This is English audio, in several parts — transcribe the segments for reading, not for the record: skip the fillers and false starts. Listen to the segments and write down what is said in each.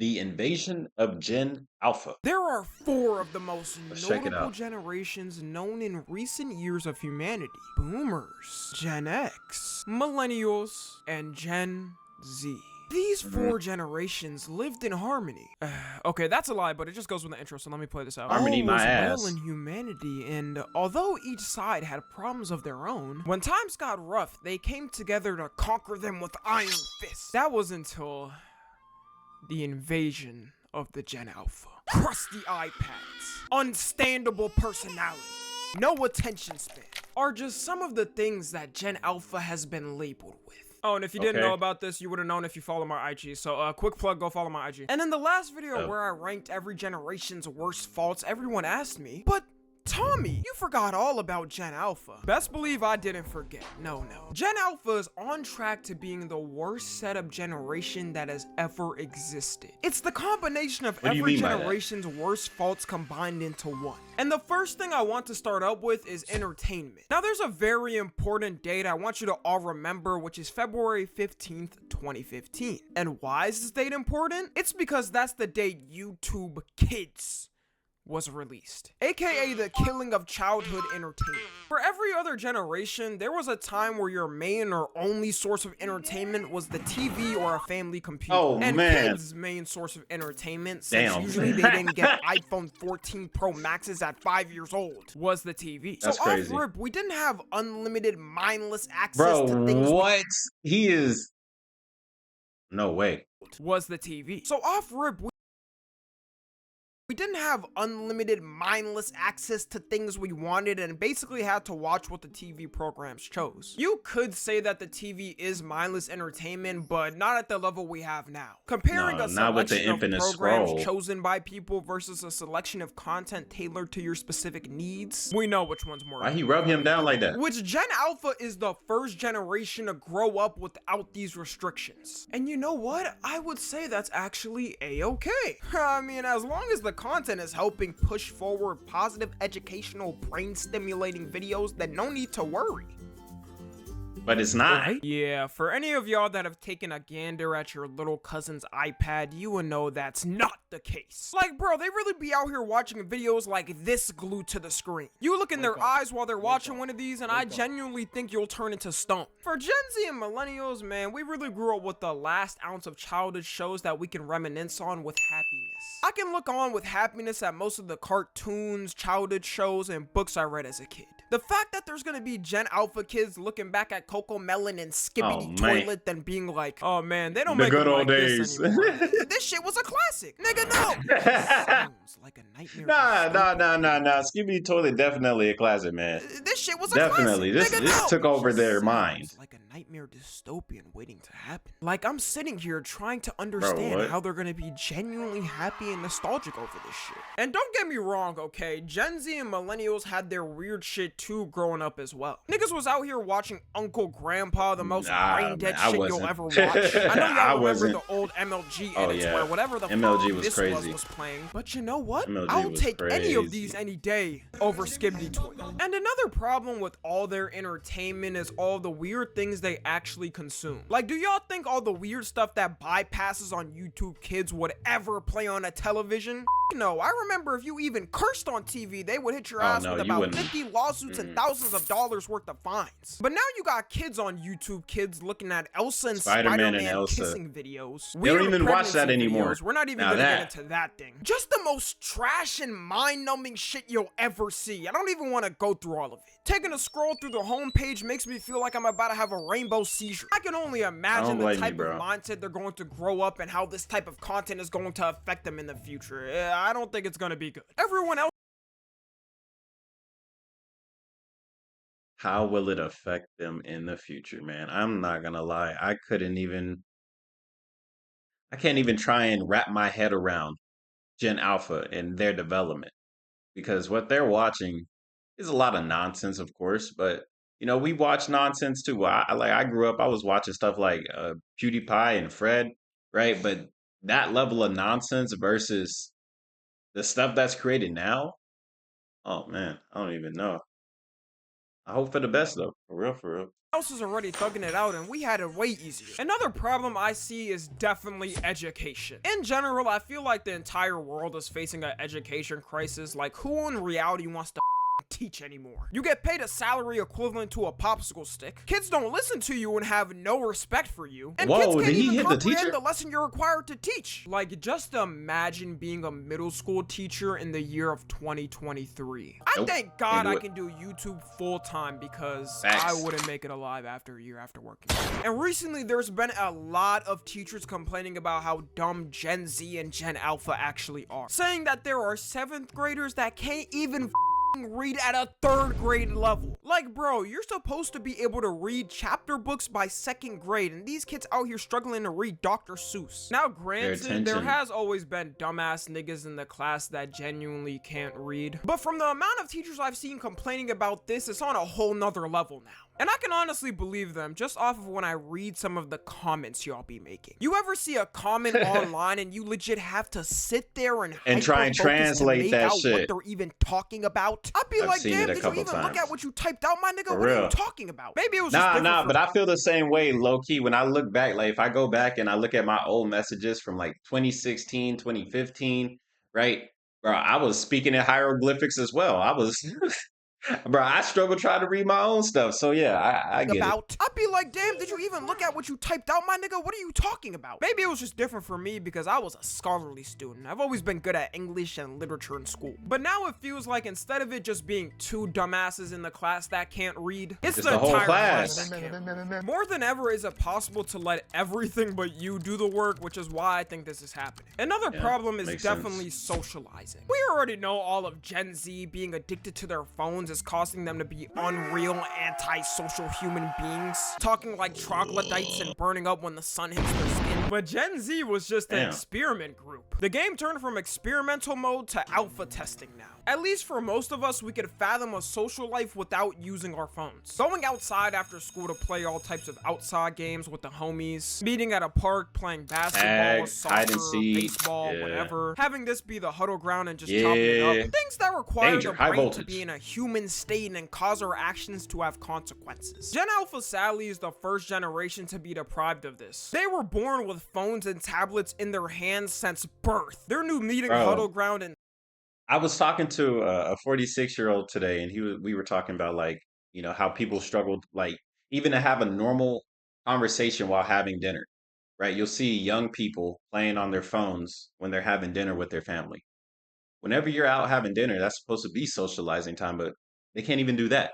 The invasion of Gen Alpha. There are four of the most Let's check it notable out. generations known in recent years of humanity: Boomers, Gen X, Millennials, and Gen Z. These Mhm. four generations lived in harmony. Okay, that's a lie, but it just goes with the intro, so let me play this out. Harmony All was my well ass. in humanity, and although each side had problems of their own, when times got rough, they came together to conquer them with iron fists. That was until the invasion of the Gen Alpha. Crusty iPads, unstandable personality, no attention span are just some of the things that Gen Alpha has been labeled with. Oh, and if you didn't know Okay. about this, you would have known if you follow my IG. So, quick plug, go follow my IG. And in the last video Oh. where I ranked every generation's worst faults, everyone asked me, but Tommy, you forgot all about Gen Alpha. Best believe I didn't forget. No. Gen Alpha is on track to being the worst setup generation that has ever existed. It's the combination of What do you every mean by that? generation's worst faults combined into one. And the first thing I want to start up with is entertainment. Now, there's a very important date I want you to all remember, which is February 15th, 2015. And why is this date important? It's because that's the date YouTube Kids was released, aka the killing of childhood entertainment. For every other generation, there was a time where your main or only source of entertainment was the TV or a family computer. Oh, And man. kids' main source of entertainment, since Damn. usually they didn't get iPhone 14 Pro Maxes at 5 years old, was the TV. That's so crazy. off rip, we didn't have unlimited mindless access Bro, to things what? He is. No way. was the TV. So off rip, we didn't have unlimited mindless access to things we wanted and basically had to watch what the TV programs chose. You could say that the TV is mindless entertainment, but not at the level we have now. Comparing No, a not with the selection of infinite programs scroll. chosen by people versus a selection of content tailored to your specific needs, we know which one's more. Why he rub him down like that? Which Gen Alpha is the first generation to grow up without these restrictions. And you know what? I would say that's actually a-okay. I mean, as long as the content is helping push forward positive educational brain stimulating videos, then no need to worry. But it's not. Right? Yeah, for any of y'all that have taken a gander at your little cousin's iPad, you will know that's not the case. Like, bro, they really be out here watching videos like this glued to the screen. You look in their eyes while they're watching one of these, and I genuinely think you'll turn into stone. For Gen Z and Millennials, man, we really grew up with the last ounce of childhood shows that we can reminisce on with happiness. I can look on with happiness at most of the cartoons, childhood shows, and books I read as a kid. The fact that there's gonna be Gen Alpha kids looking back at Coco Melon and Skibbity man. Toilet then being like, oh man, they don't The make good them old like days. this anymore. This shit was a classic. Nigga, no. Sounds like a nightmare. Nah. Skibidi Toilet definitely a classic, man. This shit was a Definitely. classic. This Nigga, no. took over their Sounds mind. like a nightmare dystopian waiting to happen. Like, I'm sitting here trying to understand what? how they're gonna be genuinely happy and nostalgic over this shit. And don't get me wrong, okay? Gen Z and Millennials had their weird shit too growing up as well. Niggas was out here watching Uncle Grandpa, the most brain dead man, I shit you'll wasn't. ever watch. I know I y'all remember wasn't. the old MLG Oh, edits yeah. where whatever the MLG fuck was this crazy. was playing. But you know what? MLG I'll was take any of crazy. these any day over Skibbity Toilet. And another problem with all their entertainment is all the weird things they actually consume. Like, do y'all think all the weird stuff that bypasses on YouTube Kids would ever play on a television? No, I remember if you even cursed on TV, they would hit your ass no, with you about wouldn't. 50 lawsuits and thousands of dollars worth of fines. But now you got kids on YouTube Kids looking at Elsa and Spider-Man and Spider-Man Elsa. kissing videos. They don't Weird even watch that pregnancy anymore. videos. We're not even Now gonna that- get into that thing. Just the most trash and mind-numbing shit you'll ever see. I don't even want to go through all of it. Taking a scroll through the homepage makes me feel like I'm about to have a rainbow seizure. I can only imagine the blame you, type of bro. mindset they're going to grow up and how this type of content is going to affect them in the future. I don't think it's gonna be good. Everyone else. How will it affect them in the future, man? I'm not gonna lie. I can't even try and wrap my head around Gen Alpha and their development because what they're watching is a lot of nonsense, of course, but we watch nonsense too. I grew up, I was watching stuff like PewDiePie and Fred, right? But that level of nonsense versus the stuff that's created now, oh man, I don't even know. I hope for the best though. For real, for real. Else was already thugging it out and we had it way easier. Another problem I see is definitely education. In general, I feel like the entire world is facing an education crisis. Like, who in reality wants to teach anymore? You get paid a salary equivalent to a popsicle stick. Kids don't listen to you and have no respect for you. And kids Whoa, can't did he even hit the comprehend teacher? the lesson you're required to teach. Like, just imagine being a middle school teacher in the year of 2023. I Nope, thank can't God do I it. can do YouTube full time because Facts. I wouldn't make it alive after a year after working. And recently there's been a lot of teachers complaining about how dumb Gen Z and Gen Alpha actually are, saying that there are 7th graders that can't even read at a 3rd grade level. Like, bro, you're supposed to be able to read chapter books by 2nd grade, and these kids out here struggling to read Dr. Seuss. Now, granted, there has always been dumbass niggas in the class that genuinely can't read, but from the amount of teachers I've seen complaining about this, it's on a whole nother level now. And I can honestly believe them just off of when I read some of the comments y'all be making. You ever see a comment online and you legit have to sit there and try and hyper-focus to translate make that out what shit. they're even talking about? I'd be I've like, seen damn, it a did you couple even look times. at what you typed out, my nigga? For What are you real. talking about? Maybe it was just different Nah, for but me. I feel the same way, low key. When I look back, like if I go back and I look at my old messages from like 2016, 2015, right? Bro, I was speaking in hieroglyphics as well. I was, bro, I struggle trying to read my own stuff. So yeah, I get it. About. I'd be like, damn, did you even look at what you typed out, my nigga? What are you talking about? Maybe it was just different for me because I was a scholarly student. I've always been good at English and literature in school. But now it feels like instead of it just being 2 dumbasses in the class that can't read, it's It's the the whole entire class class. that can't read. More than ever is it possible to let everything but you do the work, which is why I think this is happening. Another Yeah, problem is makes definitely socializing. We already know all of Gen Z being addicted to their phones is causing them to be unreal, antisocial human beings, talking like troglodytes and burning up when the sun hits their skin. But Gen Z was just an Damn. experiment group. The game turned from experimental mode to alpha testing now. At least for most of us, we could fathom a social life without using our phones. Going outside after school to play all types of outside games with the homies, meeting at a park, playing basketball, Tag, soccer, hide and seek, baseball, yeah. whatever. Having this be the huddle ground and just chopping it up. Yeah. Things that require Danger, the high brain to voltage. be in a human state and cause our actions to have consequences. Gen Alpha sadly is the first generation to be deprived of this. They were born with phones and tablets in their hands since birth. Their new meeting Bro. huddle ground and I was talking to a 46-year-old today, and we were talking about like, how people struggled, like even to have a normal conversation while having dinner, right? You'll see young people playing on their phones when they're having dinner with their family. Whenever you're out having dinner, that's supposed to be socializing time, but they can't even do that.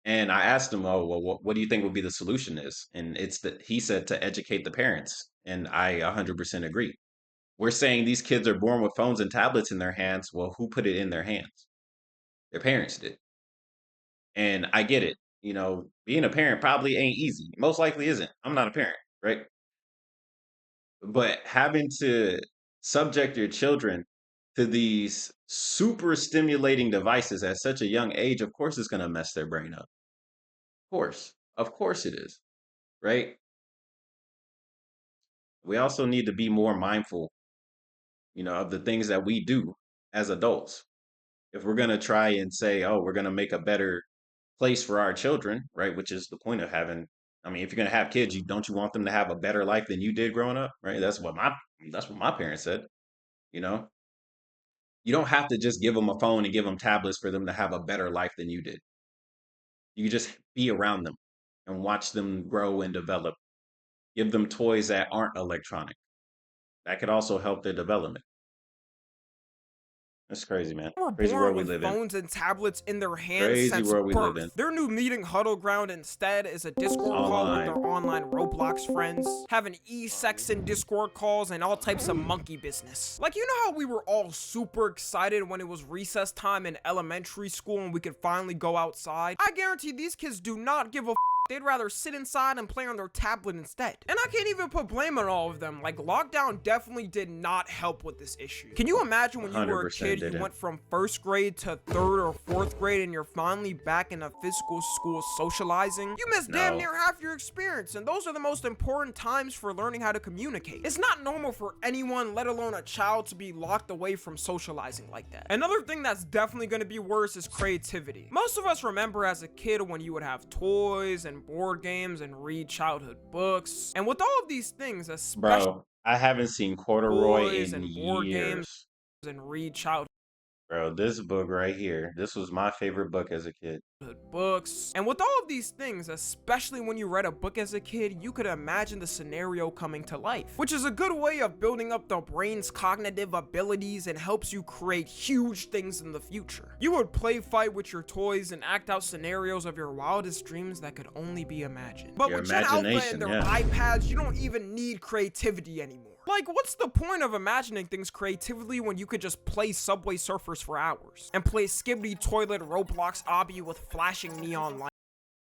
And I asked him, "Oh, well, what do you think would be the solution is?" And it's that he said to educate the parents, and I 100% agree. We're saying these kids are born with phones and tablets in their hands. Well, who put it in their hands? Their parents did. And I get it. Being a parent probably ain't easy. Most likely isn't. I'm not a parent, right? But having to subject your children to these super stimulating devices at such a young age, of course it's going to mess their brain up. Of course. Of course it is, right? We also need to be more mindful, of the things that we do as adults. If we're going to try and say, oh, we're going to make a better place for our children, right? Which is the point of having, I mean, if you're going to have kids, don't you want them to have a better life than you did growing up, right? That's what my parents said, you know? You don't have to just give them a phone and give them tablets for them to have a better life than you did. You can just be around them and watch them grow and develop. Give them toys that aren't electronic. That could also help their development. That's crazy, man. were Crazy born world we with live in. phones and tablets in their hands Crazy since world we live in. birth. Their new meeting huddle ground instead is a Discord call with Online. their online Roblox friends, having e-sex in Discord calls and all types of monkey business. Like, you know how we were all super excited when it was recess time in elementary school and we could finally go outside? I guarantee these kids do not give a they'd rather sit inside and play on their tablet instead. And I can't even put blame on all of them. Like, lockdown definitely did not help with this issue. Can you imagine when you were a kid, you went from first grade to third or fourth grade and you're finally back in a physical school socializing? You missed damn near half your experience, and those are the most important times for learning how to communicate. It's not normal for anyone, let alone a child, to be locked away from socializing like that. Another thing that's definitely going to be worse is creativity. Most of us remember as a kid when you would have toys and board games and read childhood books. And with all of these things, especially Bro, I haven't seen corduroy toys in and board games years. and read childhood Bro, this book right here, this was my favorite book as a kid. books. And with all of these things, especially when you read a book as a kid, you could imagine the scenario coming to life, which is a good way of building up the brain's cognitive abilities and helps you create huge things in the future. You would play fight with your toys and act out scenarios of your wildest dreams that could only be imagined. But Your with Gen Alpha imagination, and their yeah. iPads, you don't even need creativity anymore. Like, what's the point of imagining things creatively when you could just play Subway Surfers for hours and play Skibbity Toilet Roblox Obby with flashing neon lights?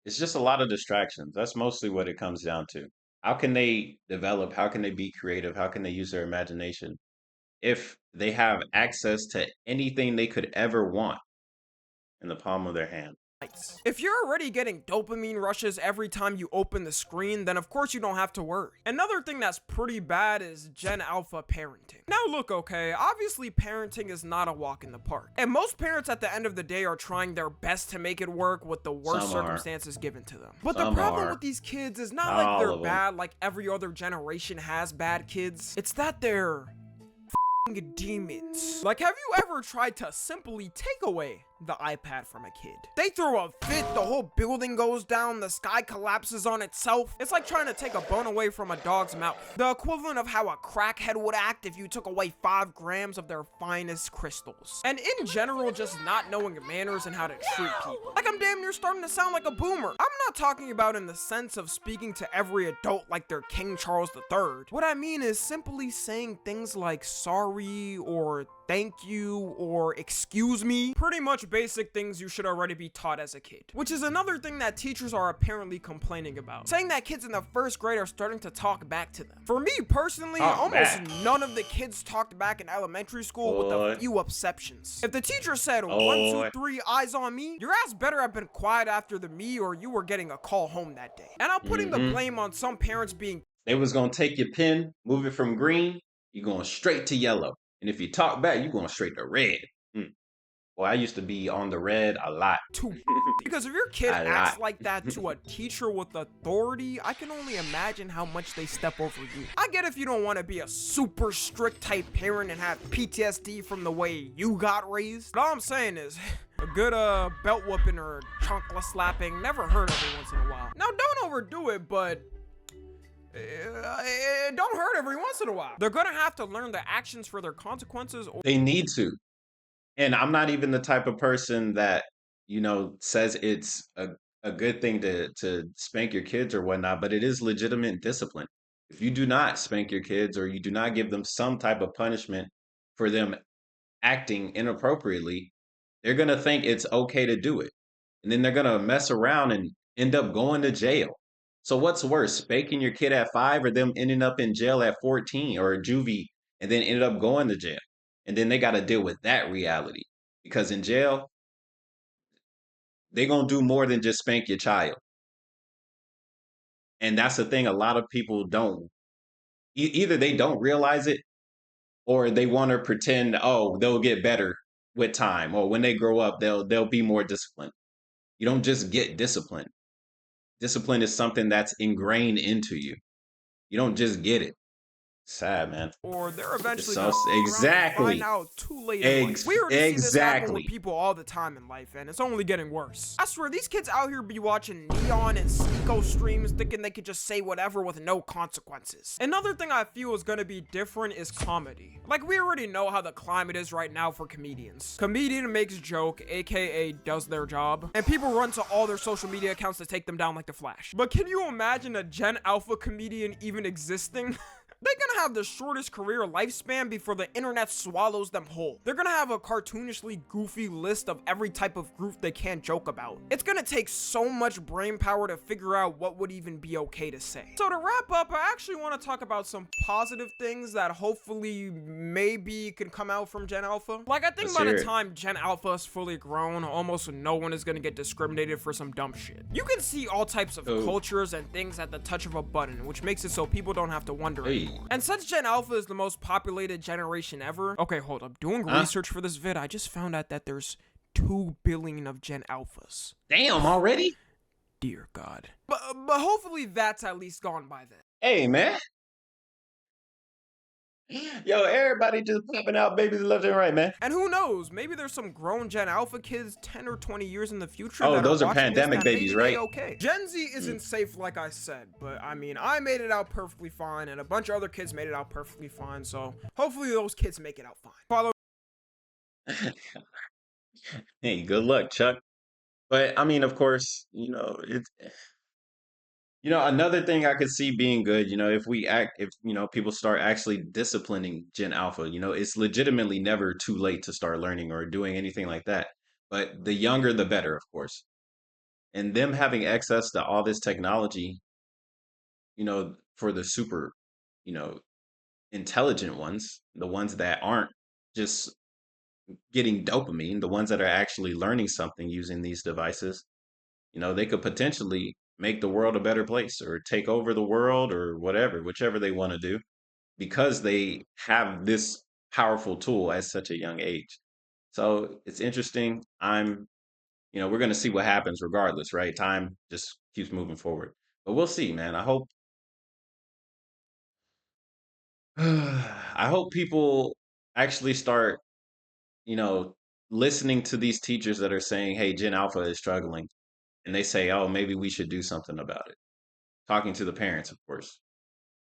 It's just a lot of distractions. That's mostly what it comes down to. How can they develop? How can they be creative? How can they use their imagination if they have access to anything they could ever want in the palm of their hand? If you're already getting dopamine rushes every time you open the screen, then of course you don't have to worry. Another thing that's pretty bad is Gen Alpha parenting. Now look, okay, obviously parenting is not a walk in the park. And most parents at the end of the day are trying their best to make it work with the worst circumstances given to them. But the problem with these kids is not like they're bad like every other generation has bad kids. It's that they're demons. Like, have you ever tried to simply take away the iPad from a kid? They throw a fit, the whole building goes down, the sky collapses on itself. It's like trying to take a bone away from a dog's mouth. The equivalent of how a crackhead would act if you took away 5 grams of their finest crystals. And in general, just not knowing manners and how to treat people. Like, I'm damn near starting to sound like a boomer. I'm not talking about in the sense of speaking to every adult like they're King Charles III. What I mean is simply saying things like sorry or thank you or excuse me. Pretty much basic things you should already be taught as a kid. Which is another thing that teachers are apparently complaining about. Saying that kids in the first grade are starting to talk back to them. For me personally, almost none of the kids talked back in elementary school with a few exceptions. If the teacher said 1, 2, 3, eyes on me, your ass better have been quiet after the me or you were getting a call home that day. And I'm putting the blame on some parents being They was gonna take your pen, move it from green, you're going straight to yellow. And if you talk back, you're going straight to red. Well, I used to be on the red a lot. Because if your kid acts like that to a teacher with authority, I can only imagine how much they step over you. I get if you don't want to be a super strict type parent and have PTSD from the way you got raised. But all I'm saying is, a good belt whooping or chancla slapping never hurt every once in a while. Now don't overdo it, but it don't hurt every once in a while. They're gonna have to learn the actions for their consequences. They need to. And I'm not even the type of person that, says it's a good thing to spank your kids or whatnot, but it is legitimate discipline. If you do not spank your kids or you do not give them some type of punishment for them acting inappropriately, they're going to think it's okay to do it. And then they're going to mess around and end up going to jail. So what's worse, spanking your kid at 5 or them ending up in jail at 14 or juvie and then ended up going to jail? And then they got to deal with that reality because in jail, they're going to do more than just spank your child. And that's the thing. A lot of people don't, either they don't realize it or they want to pretend, oh, they'll get better with time. Or when they grow up, they'll be more disciplined. You don't just get disciplined. Discipline is something that's ingrained into you. You don't just get it. Sad, man. Or they're eventually exactly find out too late in life. We already see this happen with people all the time in life, and it's only getting worse. I swear, these kids out here be watching Neon and Sneeko streams thinking they could just say whatever with no consequences. Another thing I feel is gonna be different is comedy. Like, we already know how the climate is right now for comedians. Comedian makes joke, aka does their job, and people run to all their social media accounts to take them down like the Flash. But can you imagine a Gen Alpha comedian even existing? They're gonna have the shortest career lifespan before the internet swallows them whole. They're gonna have a cartoonishly goofy list of every type of group they can't joke about. It's gonna take so much brain power to figure out what would even be okay to say. So to wrap up, I actually want to talk about some positive things that hopefully maybe can come out from Gen Alpha. Like, I think Let's by hear the it. time Gen Alpha is fully grown, almost no one is gonna get discriminated for some dumb shit. You can see all types of Oh, cultures and things at the touch of a button, which makes it so people don't have to wonder hey, anymore. And since Gen Alpha is the most populated generation ever, okay, hold up, doing huh? research for this vid, I just found out that there's 2 billion of Gen Alphas. Damn, already? Dear God. But hopefully that's at least gone by then. Hey, man. Yo, everybody just popping out babies left and right, man. And who knows, maybe there's some grown Gen Alpha kids 10 or 20 years in the future Oh, that are those are watching this pandemic that babies, maybe they right? okay. Gen Z isn't safe like I said, but I mean, I made it out perfectly fine and a bunch of other kids made it out perfectly fine, so hopefully those kids make it out fine. Follow. Hey, good luck, Chuck. But I mean, of course, it's another thing I could see being good, if people start actually disciplining Gen Alpha, it's legitimately never too late to start learning or doing anything like that. But the younger, the better, of course. And them having access to all this technology, for the super, you know, intelligent ones, the ones that aren't just getting dopamine, the ones that are actually learning something using these devices, they could potentially make the world a better place or take over the world or whatever, whichever they want to do, because they have this powerful tool at such a young age. So it's interesting. We're going to see what happens regardless, right? Time just keeps moving forward. But we'll see, man. I hope people actually start, you know, listening to these teachers that are saying, "Hey, Gen Alpha is struggling." And they say, "Oh, maybe we should do something about it." Talking to the parents, of course.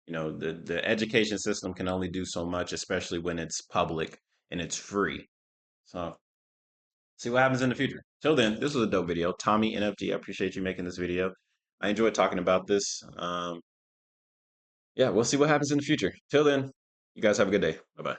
The education system can only do so much, especially when it's public and it's free. So see what happens in the future. Till then, this was a dope video. Tommy NFG, I appreciate you making this video. I enjoyed talking about this. Yeah, we'll see what happens in the future. Till then, you guys have a good day. Bye bye.